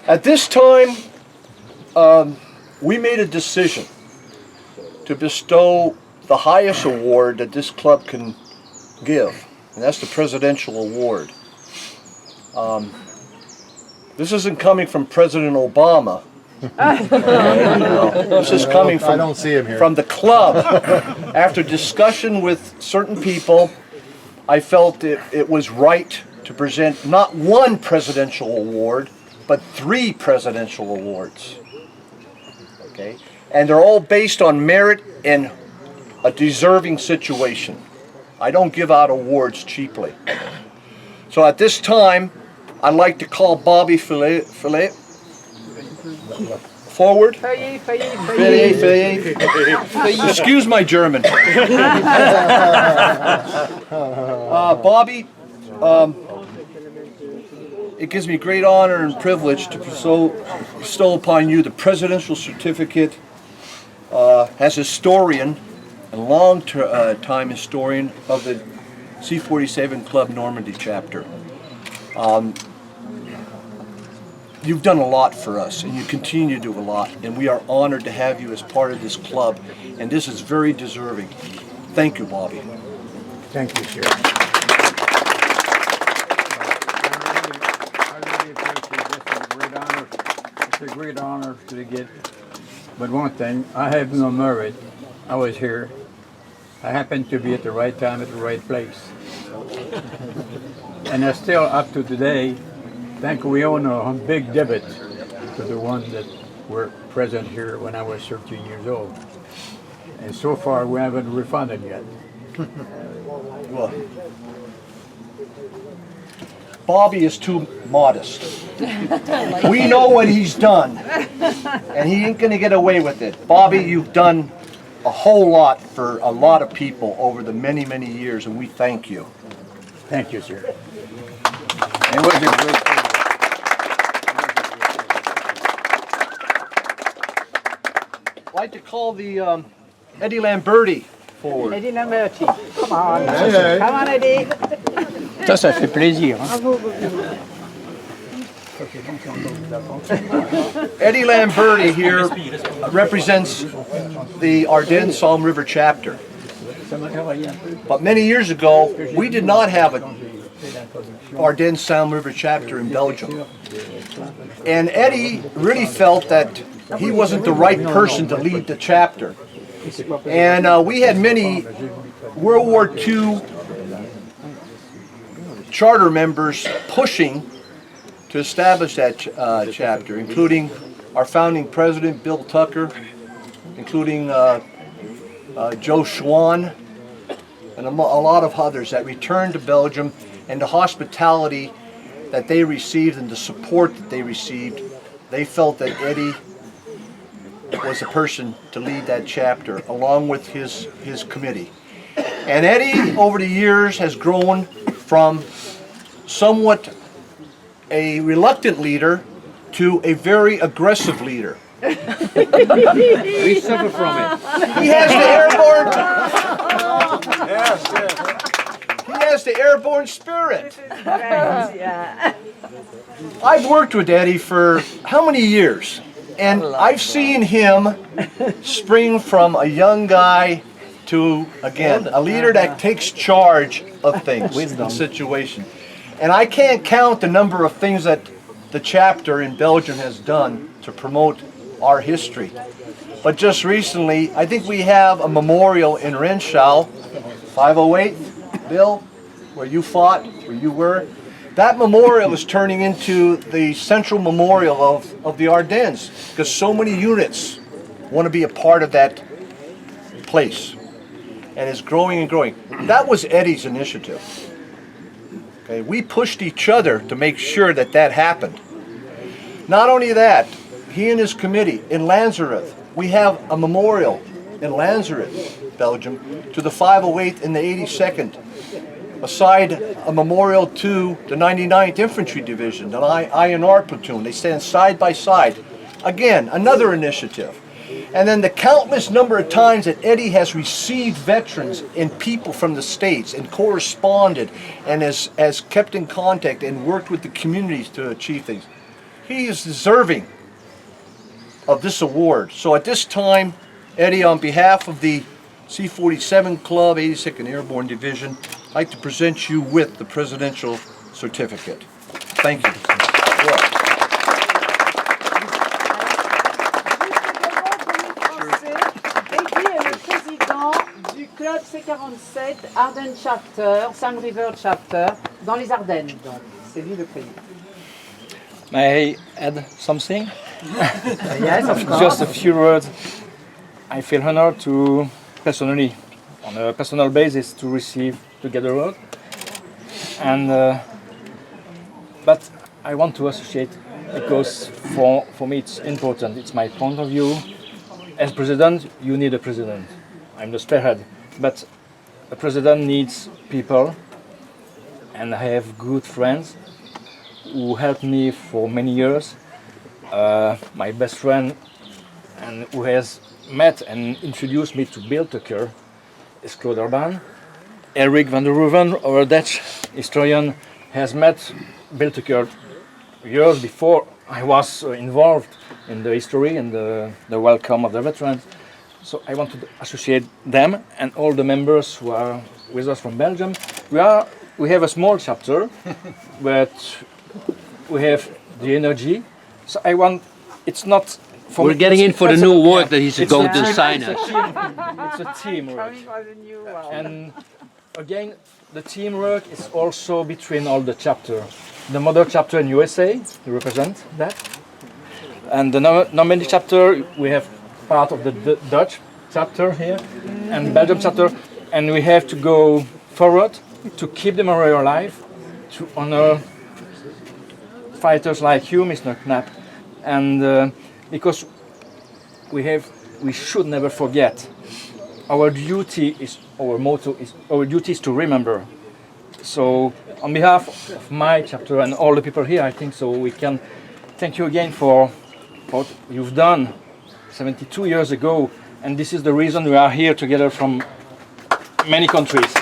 At this time, we made a decision to bestow the highest award that this club can give, and that's the Presidential Award. This isn't coming from President Obama. This is coming from, I don't see him here. from the club. After discussion with certain people, I felt it was right to present not one presidential award, but 3 presidential awards. Okay? And they're all based on merit and a deserving situation. I don't give out awards cheaply. So at this time, I'd like to call Bobby Fillet forward. Excuse my German. Bobby, it gives me great honor and privilege to bestow upon you the Presidential Certificate as historian and long-time historian of the C-47 Club Normandy chapter. You've done a lot for us, and you continue to do a lot, and we are honored to have you as part of this club, and this is very deserving. Thank you, Bobby. Thank you, Sheriff. I really appreciate this. It's a great honor. It's a great honor to get. But one thing, I have no merit. I was here. I happened to be at the right time at the right place. And that's still up to today. I think we owe a big debit to the ones that were present here when I was 13 years old. And so far we haven't refunded yet. Well, Bobby is too modest. We know what he's done, and he ain't gonna get away with it. Bobby, you've done a whole lot for a lot of people over the many, many years, and we thank you. Thank you, sir. It was a great I'd like to call the Eddie Lamberti forward. Eddie Lamberti, come on. Hey, hey. Come on, Eddie. Ça fait plaisir. Hein? Eddie Lamberti here represents the Ardennes Salm River chapter. But many years ago, we did not have an Ardennes Salm River chapter in Belgium. And Eddie really felt that he wasn't the right person to lead the chapter. And we had many World War II charter members pushing to establish that chapter, including our founding president, Bill Tucker, including Joe Schwan, and a lot of others that returned to Belgium, and the hospitality that they received and the support that they received. They felt that Eddie was the person to lead that chapter, along with his committee. And Eddie, over the years, has grown from somewhat a reluctant leader to a very aggressive leader. We suffer from it. He has the airborne. He has the airborne spirit. Yeah. I've worked with Eddie for how many years? And I've seen him spring from a young guy to, again, a leader that takes charge of things and situations. And I can't count the number of things that the chapter in Belgium has done to promote our history. But just recently, I think we have a memorial in Renschau, 508, Bill, where you fought, where you were. That memorial is turning into the central memorial of the Ardennes, because so many units want to be a part of that place. And it's growing and growing. That was Eddie's initiative. Okay, we pushed each other to make sure that that happened. Not only that, he and his committee in Lanzereth, we have a memorial in Lanzereth, Belgium, to the 508th and the 82nd. Aside a memorial to the 99th Infantry Division, the INR platoon. They stand side by side. Again, another initiative. And then the countless number of times that Eddie has received veterans and people from the States and corresponded and has kept in contact and worked with the communities to achieve things. He is deserving of this award. So at this time, Eddie, on behalf of the C-47 Club, 82nd Airborne Division, I'd like to present you with the Presidential Certificate. Thank you. Eddie est le président du club C47 Ardennes Chapter, Sun River Chapter, dans les Ardennes. Donc, c'est lui le président. May I add something? Yes, of course. Just a few words. I feel honored to personally, on a personal basis, to receive the Gather Award. And but I want to associate because for me it's important. It's my point of view. As president, you need a president. I'm the spearhead, but a president needs people, and I have good friends who helped me for many years. My best friend, and who has met and introduced me to Bill Tucker, is Claude Urban. Eric van der Ruven, our Dutch historian, has met Bill Tucker years before I was involved in the history and the welcome of the veterans. So I want to associate them and all the members who are with us from Belgium. We have a small chapter, but we have the energy. So I want, it's not for We're getting in for the new work that he's going to sign us. It's a teamwork. And again, the teamwork is also between all the chapters. The mother chapter in USA, you represent that. And the Normandy chapter, we have part of the Dutch chapter here, and Belgium chapter, and we have to go forward to keep the memory alive, to honor fighters like you, Mr. Knapp, and because we should never forget. Our duty is, our motto is, our duty is to remember. So on behalf of my chapter and all the people here, I think so we can thank you again for what you've done 72 years ago, and this is the reason we are here together from many countries.